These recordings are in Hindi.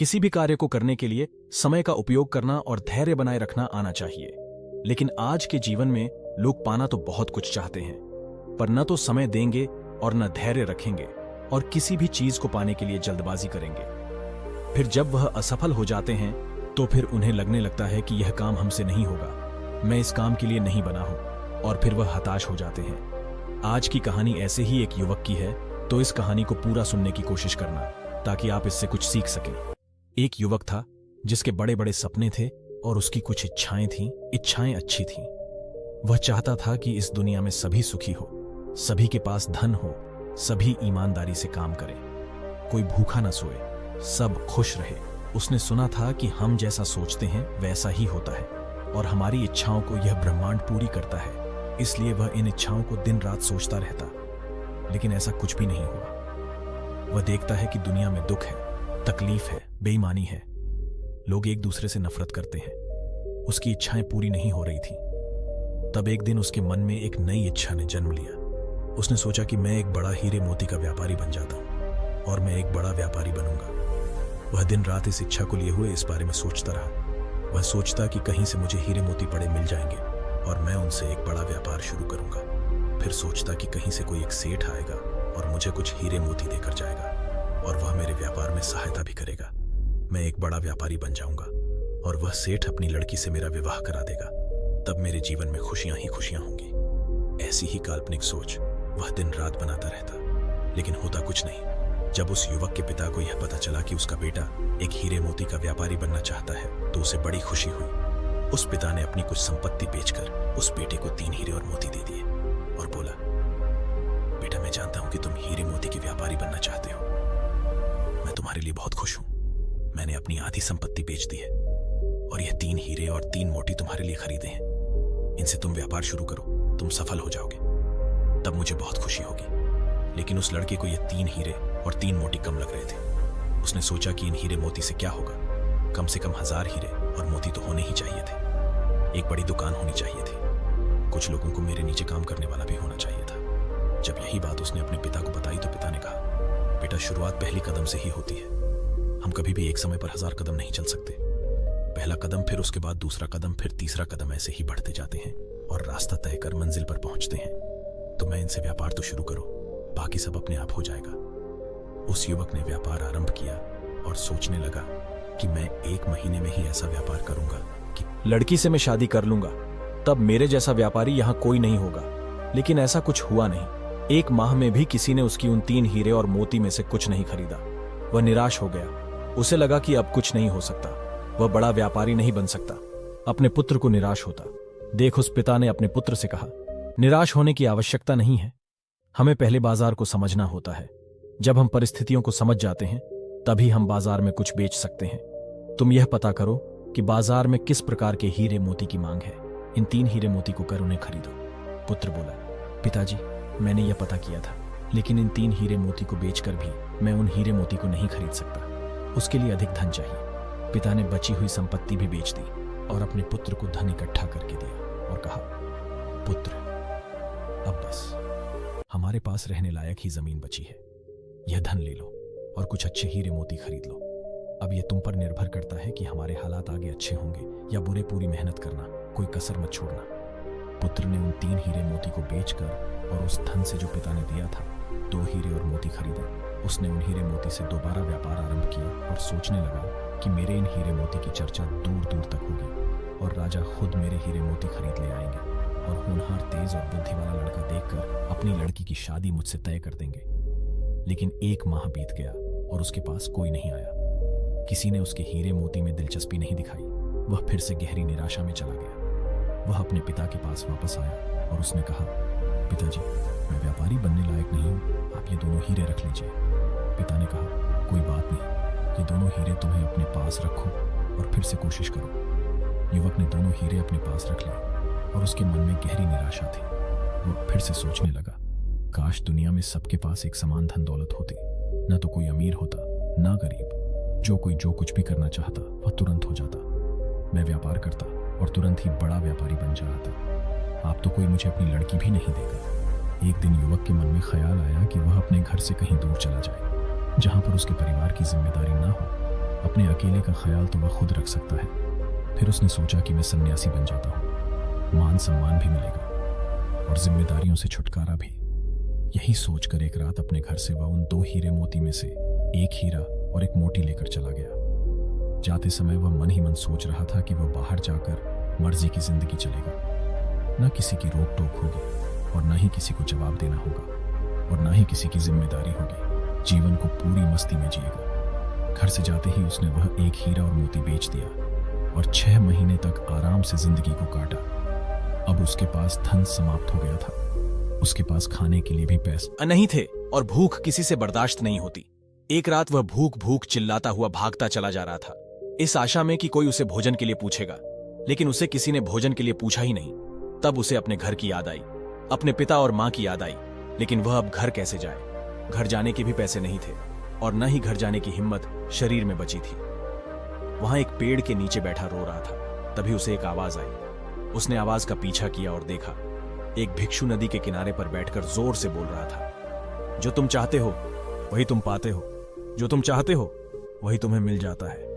किसी भी कार्य को करने के लिए समय का उपयोग करना और धैर्य बनाए रखना आना चाहिए। लेकिन आज के जीवन में लोग पाना तो बहुत कुछ चाहते हैं, पर न तो समय देंगे और न धैर्य रखेंगे, और किसी भी चीज को पाने के लिए जल्दबाजी करेंगे। फिर जब वह असफल हो जाते हैं तो फिर उन्हें लगने लगता है कि यह काम हमसे नहीं होगा, मैं इस काम के लिए नहीं बना हूं, और फिर वह हताश हो जाते हैं। आज की कहानी ऐसे ही एक युवक की है, तो इस कहानी को पूरा सुनने की कोशिश करना ताकि आप इससे कुछ सीख सकें। एक युवक था जिसके बड़े बड़े सपने थे और उसकी कुछ इच्छाएं थीं। इच्छाएं अच्छी थीं। वह चाहता था कि इस दुनिया में सभी सुखी हो, सभी के पास धन हो, सभी ईमानदारी से काम करें, कोई भूखा न सोए, सब खुश रहे। उसने सुना था कि हम जैसा सोचते हैं वैसा ही होता है, और हमारी इच्छाओं को यह ब्रह्मांड पूरी करता है। इसलिए वह इन इच्छाओं को दिन रात सोचता रहता, लेकिन ऐसा कुछ भी नहीं हुआ। वह देखता है कि दुनिया में दुख है, तकलीफ है, बेईमानी है, लोग एक दूसरे से नफरत करते हैं। उसकी इच्छाएं पूरी नहीं हो रही थी। तब एक दिन उसके मन में एक नई इच्छा ने जन्म लिया। उसने सोचा कि मैं एक बड़ा हीरे मोती का व्यापारी बन जाता हूं और मैं एक बड़ा व्यापारी बनूंगा। वह दिन रात इस इच्छा को लिए हुए इस बारे में सोचता रहा। वह सोचता कि कहीं से मुझे हीरे मोती पड़े मिल जाएंगे और मैं उनसे एक बड़ा व्यापार शुरू करूंगा। फिर सोचता कि कहीं से कोई एक सेठ आएगा और मुझे कुछ हीरे मोती देकर जाएगा और वह मेरे व्यापार में सहायता भी करेगा। मैं एक बड़ा व्यापारी बन जाऊंगा और वह सेठ अपनी लड़की से मेरा विवाह करा देगा। तब मेरे जीवन में खुशियां ही खुशियां होंगी। ऐसी ही काल्पनिक सोच वह दिन रात बनाता रहता, लेकिन होता कुछ नहीं। जब उस युवक के पिता को यह पता चला कि उसका बेटा एक हीरे मोती का व्यापारी बनना चाहता है, तो उसे बड़ी खुशी हुई। उस पिता ने अपनी कुछ संपत्ति बेचकर उस बेटे को 3 हीरे और मोती दे दिए और बोला, बेटा मैं जानता हूं कि तुम हीरे मोती के व्यापारी बनना चाहते हो। मैं तुम्हारे लिए बहुत खुश हूं। मैंने अपनी आधी संपत्ति बेच दी है और यह 3 हीरे और 3 मोती तुम्हारे लिए खरीदे हैं। इनसे तुम व्यापार शुरू करो, तुम सफल हो जाओगे, तब मुझे बहुत खुशी होगी। लेकिन उस लड़के को यह 3 हीरे और 3 मोती कम लग रहे थे। उसने सोचा कि इन हीरे मोती से क्या होगा, कम से कम 1000 हीरे और मोती तो होने ही चाहिए थे। एक बड़ी दुकान होनी चाहिए थी। कुछ लोगों को मेरे नीचे काम करने वाला भी होना चाहिए था। जब यही बात उसने अपने पिता को बताई तो पिता ने कहा, बेटा शुरुआत पहली कदम से ही होती है। हम कभी भी एक समय पर 1000 कदम नहीं चल सकते। पहला कदम, फिर उसके बाद दूसरा कदम, फिर तीसरा कदम, ऐसे ही बढ़ते जाते हैं और रास्ता तय कर मंजिल पर पहुंचते हैं। तो मैं इनसे व्यापार तो शुरू करो, बाकी सब अपने आप हो जाएगा। उस युवक ने व्यापार आरंभ किया और सोचने लगा कि मैं 1 महीने में ही ऐसा व्यापार करूंगा कि लड़की से मैं शादी कर लूंगा, तब मेरे जैसा व्यापारी यहां कोई नहीं होगा। लेकिन ऐसा कुछ हुआ नहीं। 1 माह में भी किसी ने उसकी उन 3 हीरे और मोती में से कुछ नहीं खरीदा। वह निराश हो गया। उसे लगा कि अब कुछ नहीं हो सकता, वह बड़ा व्यापारी नहीं बन सकता। अपने पुत्र को निराश होता देख उस पिता ने अपने पुत्र से कहा, निराश होने की आवश्यकता नहीं है, हमें पहले बाजार को समझना होता है। जब हम परिस्थितियों को समझ जाते हैं तभी हम बाजार में कुछ बेच सकते हैं। तुम यह पता करो कि बाजार में किस प्रकार के हीरे मोती की मांग है। इन 3 हीरे मोती को कर उन्हें खरीदो। पुत्र बोला, पिताजी मैंने यह पता किया था, लेकिन इन 3 हीरे मोती को बेचकर भी मैं उन हीरे मोती को नहीं खरीद सकता। उसके लिए अधिक धन चाहिए। पिता ने बची हुई संपत्ति भी बेच दी और अपने पुत्र को धन इकट्ठा करके दिया और कहा, पुत्र अब बस हमारे पास रहने लायक ही जमीन बची है। यह धन ले लो और कुछ अच्छे हीरे मोती खरीद लो। अब यह तुम पर निर्भर करता है कि हमारे हालात आगे अच्छे होंगे या बुरे। पूरी मेहनत करना, कोई कसर मत छोड़ना। पुत्र ने उन 3 हीरे मोती को बेचकर और उस धन से जो पिता ने दिया था 2 हीरे और मोती खरीदे। उसने उन हीरे मोती से दोबारा व्यापार आरंभ किया और सोचने लगा कि मेरे इन हीरे मोती की चर्चा दूर दूर तक होगी और राजा खुद मेरे हीरे मोती खरीद ले आएंगे और होनहार, तेज और बुद्धि वाला लड़का देखकर अपनी लड़की की शादी मुझसे तय कर देंगे। लेकिन 1 माह बीत गया और उसके पास कोई नहीं आया। किसी ने उसके हीरे मोती में दिलचस्पी नहीं दिखाई। वह फिर से गहरी निराशा में चला गया। वह अपने पिता के पास वापस आया और उसने कहा, पिताजी मैं व्यापारी बनने लायक नहीं हूँ, आप ये दोनों हीरे रख लीजिए। पिता ने कहा, कोई बात नहीं, ये दोनों हीरे तुम्हें अपने पास रखो और फिर से कोशिश करो। युवक ने दोनों हीरे अपने पास रख लिए और उसके मन में गहरी निराशा थी। वह फिर से सोचने लगा, काश दुनिया में सबके पास एक समान धन दौलत होती, न तो कोई अमीर होता ना गरीब। जो कोई जो कुछ भी करना चाहता वह तुरंत हो जाता। मैं व्यापार करता और तुरंत ही बड़ा व्यापारी बन जाता। आप तो कोई मुझे अपनी लड़की भी नहीं देगा। एक दिन युवक के मन में ख्याल आया कि वह अपने घर से कहीं दूर चला जाए, जहां पर उसके परिवार की जिम्मेदारी ना हो अपने अकेले का ख्याल तो वह खुद रख सकता है। फिर उसने सोचा कि मैं सन्यासी बन जाता हूँ, मान सम्मान भी मिलेगा और जिम्मेदारियों से छुटकारा भी। यही सोचकर एक रात अपने घर से वह उन 2 हीरे मोती में से एक हीरा और एक मोती लेकर चला गया। जाते समय वह मन ही मन सोच रहा था कि वह बाहर जाकर मर्जी की जिंदगी चलेगा। न किसी की रोक टोक होगी और न ही किसी को जवाब देना होगा और न ही किसी की जिम्मेदारी होगी। जीवन को पूरी मस्ती में जिएगा। घर से जाते ही उसने वह एक हीरा और मोती बेच दिया और 6 महीने तक आराम से जिंदगी को काटा। अब उसके पास धन समाप्त हो गया था। उसके पास खाने के लिए भी पैसे नहीं थे और भूख किसी से बर्दाश्त नहीं होती। एक रात वह भूख भूख चिल्लाता हुआ भागता चला जा रहा था, इस आशा में कि कोई उसे भोजन के लिए पूछेगा, लेकिन उसे किसी ने भोजन के लिए पूछा ही नहीं। तब उसे अपने घर की याद आई, अपने पिता और मां की याद आई, लेकिन वह अब घर कैसे जाए? घर जाने के भी पैसे नहीं थे और न ही घर जाने की हिम्मत शरीर में बची थी। वहां एक पेड़ के नीचे बैठा रो रहा था। तभी उसे एक आवाज आई। उसने आवाज का पीछा किया और देखा, एक भिक्षु नदी के किनारे पर बैठकर जोर से बोल रहा था, जो तुम चाहते हो वही तुम पाते हो, जो तुम चाहते हो वही तुम्हें मिल जाता है।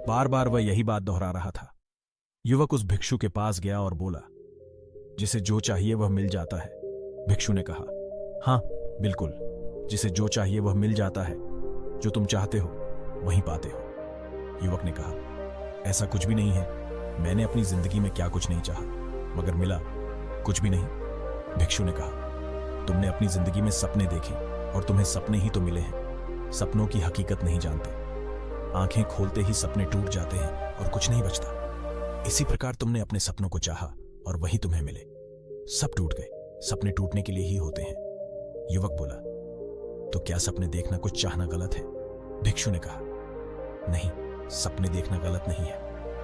बार बार वह यही बात दोहरा रहा था। युवक उस भिक्षु के पास गया और बोला, जिसे जो चाहिए वह मिल जाता है। भिक्षु ने कहा, हाँ बिल्कुल, जिसे जो चाहिए वह मिल जाता है, जो तुम चाहते हो वही पाते हो। युवक ने कहा, ऐसा कुछ भी नहीं है। मैंने अपनी जिंदगी में क्या कुछ नहीं चाहा, मगर मिला कुछ भी नहीं। भिक्षु ने कहा, तुमने अपनी जिंदगी में सपने देखे और तुम्हें सपने ही तो मिले हैं। सपनों की हकीकत नहीं जानते। आंखें खोलते ही सपने टूट जाते हैं और कुछ नहीं बचता। इसी प्रकार तुमने अपने सपनों को चाहा और वही तुम्हें मिले। सब टूट गए। सपने टूटने के लिए ही होते हैं। युवक बोला, तो क्या सपने देखना कुछ चाहना गलत है? भिक्षु ने कहा, नहीं, सपने देखना गलत नहीं है,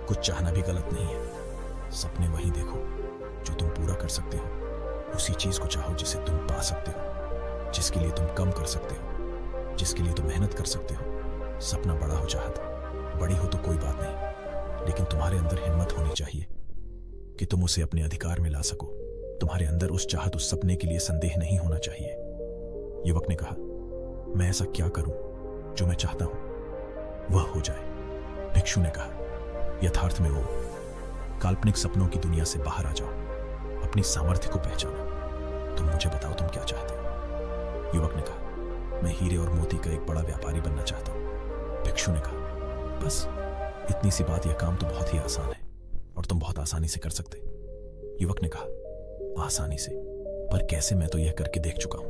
कुछ चाहना भी गलत नहीं है। सपने वही देखो जो तुम पूरा कर सकते हो। उसी चीज को चाहो जिसे तुम पा सकते हो, जिसके लिए तुम कम कर सकते हो, जिसके लिए तुम मेहनत कर सकते हो। सपना बड़ा हो चाहत, बड़ी हो तो कोई बात नहीं, लेकिन तुम्हारे अंदर हिम्मत होनी चाहिए कि तुम उसे अपने अधिकार में ला सको। तुम्हारे अंदर उस चाहत, उस सपने के लिए संदेह नहीं होना चाहिए। युवक ने कहा, मैं ऐसा क्या करूं जो मैं चाहता हूं वह हो जाए? भिक्षु ने कहा, यथार्थ में वो काल्पनिक सपनों की दुनिया से बाहर आ जाओ, अपनी सामर्थ्य को पहचानो। तुम मुझे बताओ तुम क्या चाहते हो? युवक ने कहा, मैं हीरे और मोती का एक बड़ा व्यापारी बनना चाहता हूं। भिक्षु ने कहा, बस इतनी सी बात, यह काम तो बहुत ही आसान है और तुम बहुत आसानी से कर सकते। युवक ने कहा, आसानी से? पर कैसे? मैं तो यह करके देख चुका हूं,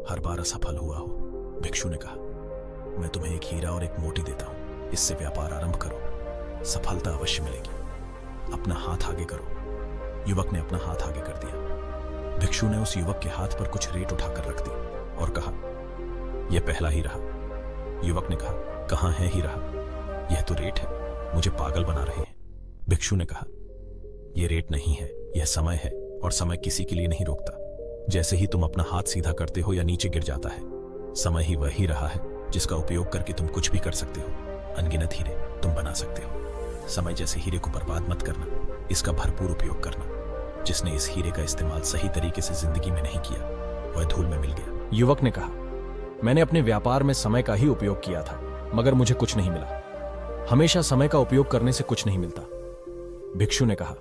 हर बार असफल हुआ हो। भिक्षु ने कहा, मैं तुम्हें एक हीरा और एक मोती देता हूं, इससे व्यापार आरंभ करो, सफलता अवश्य मिलेगी। अपना हाथ आगे करो। युवक ने अपना हाथ आगे कर दिया। भिक्षु ने उस युवक के हाथ पर कुछ रेत उठाकर रख दी और कहा, यह पहला ही रहा। युवक ने कहा, कहां है ही रहा? यह तो रेत है, मुझे पागल बना रहे हैं। भिक्षु ने कहा, यह रेत नहीं है, यह समय है और समय किसी के लिए नहीं रोकता। जैसे ही तुम अपना हाथ सीधा करते हो या नीचे गिर जाता है, समय ही वही रहा है जिसका उपयोग करके तुम कुछ भी कर सकते हो। अनगिनत हीरे तुम बना सकते हो। समय जैसे हीरे को बर्बाद मत करना, इसका भरपूर उपयोग करना। जिसने इस हीरे का इस्तेमाल सही तरीके से जिंदगी में नहीं किया, वह धूल में मिल गया। युवक ने कहा, मैंने अपने व्यापार में समय का ही उपयोग किया था, मगर मुझे कुछ नहीं मिला। हमेशा समय का उपयोग करने से कुछ नहीं मिलता। भिक्षु ने कहा,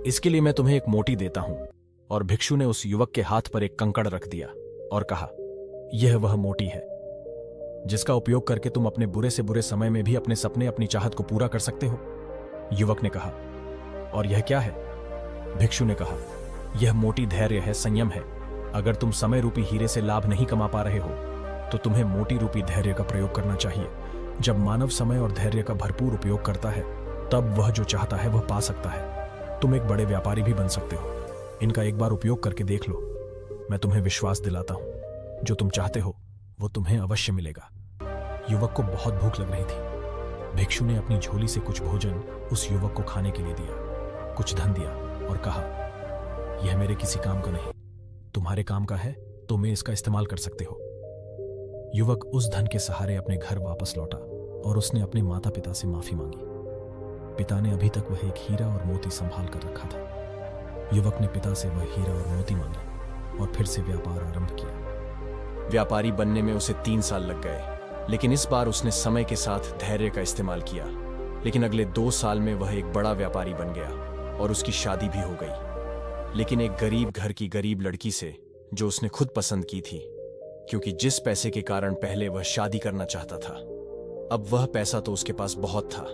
इसके लिए मैं तुम्हें एक मोती देता हूं। और भिक्षु ने उस युवक के हाथ पर एक कंकड़ रख दिया और कहा, यह वह मोती है जिसका उपयोग करके तुम अपने बुरे से बुरे समय में भी अपने सपने, अपनी चाहत को पूरा कर सकते हो। युवक ने कहा, और यह क्या है? भिक्षु ने कहा, यह मोती धैर्य है, संयम है। अगर तुम समय रूपी हीरे से लाभ नहीं कमा पा रहे हो तो तुम्हें मोती रूपी धैर्य का प्रयोग करना चाहिए। जब मानव समय और धैर्य का भरपूर उपयोग करता है, तब वह जो चाहता है वह पा सकता है। तुम एक बड़े व्यापारी भी बन सकते हो। इनका एक बार उपयोग करके देख लो। मैं तुम्हें विश्वास दिलाता हूं, जो तुम चाहते हो वो तुम्हें अवश्य मिलेगा। युवक को बहुत भूख लग रही थी। भिक्षु ने अपनी झोली से कुछ भोजन उस युवक को खाने के लिए दिया, कुछ धन दिया और कहा, यह मेरे किसी काम का नहीं, तुम्हारे काम का है, तुम इसका इस्तेमाल कर सकते हो। युवक उस धन के सहारे अपने घर वापस लौटा और उसने अपने माता पिता से माफी मांगी। पिता ने अभी तक वह एक हीरा और मोती संभाल कर रखा था। युवक ने पिता से वह हीरा और मोती मांगे और फिर से व्यापार आरंभ किया। व्यापारी बनने में उसे 3 साल लग गए, लेकिन इस बार उसने समय के साथ धैर्य का इस्तेमाल किया। लेकिन अगले 2 साल में वह एक बड़ा व्यापारी बन गया और उसकी शादी भी हो गई, लेकिन एक गरीब घर की गरीब लड़की से, जो उसने खुद पसंद की थी, क्योंकि जिस पैसे के कारण पहले वह शादी करना चाहता था, अब वह पैसा तो उसके पास बहुत था।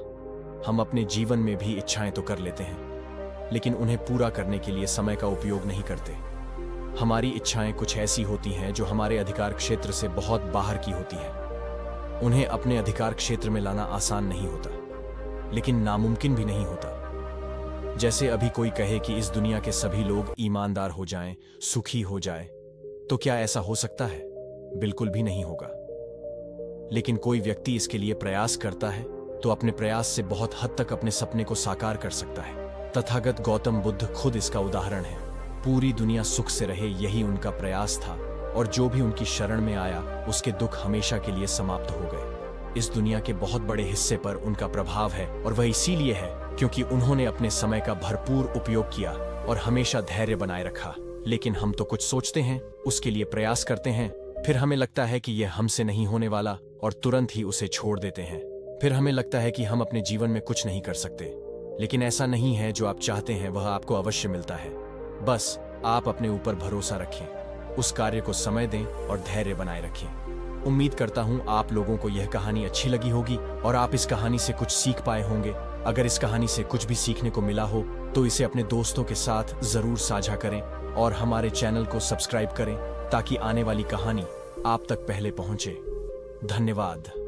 हम अपने जीवन में भी इच्छाएं तो कर लेते हैं, लेकिन उन्हें पूरा करने के लिए समय का उपयोग नहीं करते। हमारी इच्छाएं कुछ ऐसी होती हैं जो हमारे अधिकार क्षेत्र से बहुत बाहर की होती हैं। उन्हें अपने अधिकार क्षेत्र में लाना आसान नहीं होता, लेकिन नामुमकिन भी नहीं होता। जैसे अभी कोई कहे कि इस दुनिया के सभी लोग ईमानदार हो जाएं, सुखी हो जाएं, तो क्या ऐसा हो सकता है? बिल्कुल भी नहीं होगा। लेकिन कोई व्यक्ति इसके लिए प्रयास करता है तो अपने प्रयास से बहुत हद तक अपने सपने को साकार कर सकता है। तथागत गौतम बुद्ध खुद इसका उदाहरण है। पूरी दुनिया सुख से रहे, यही उनका प्रयास था, और जो भी उनकी शरण में आया उसके दुख हमेशा के लिए समाप्त हो गए। इस दुनिया के बहुत बड़े हिस्से पर उनका प्रभाव है, और वह इसीलिए है क्योंकि उन्होंने अपने समय का भरपूर उपयोग किया और हमेशा धैर्य बनाए रखा। लेकिन हम तो कुछ सोचते हैं, उसके लिए प्रयास करते हैं, फिर हमें लगता है कि यह हमसे नहीं होने वाला और तुरंत ही उसे छोड़ देते हैं। फिर हमें लगता है कि हम अपने जीवन में कुछ नहीं कर सकते, लेकिन ऐसा नहीं है। जो आप चाहते हैं वह आपको अवश्य मिलता है। बस आप अपने ऊपर भरोसा रखें, उस कार्य को समय दें और धैर्य बनाए रखें। उम्मीद करता हूं आप लोगों को यह कहानी अच्छी लगी होगी और आप इस कहानी से कुछ सीख पाए होंगे। अगर इस कहानी से कुछ भी सीखने को मिला हो तो इसे अपने दोस्तों के साथ जरूर साझा करें और हमारे चैनल को सब्सक्राइब करें ताकि आने वाली कहानी आप तक पहले पहुंचे। धन्यवाद।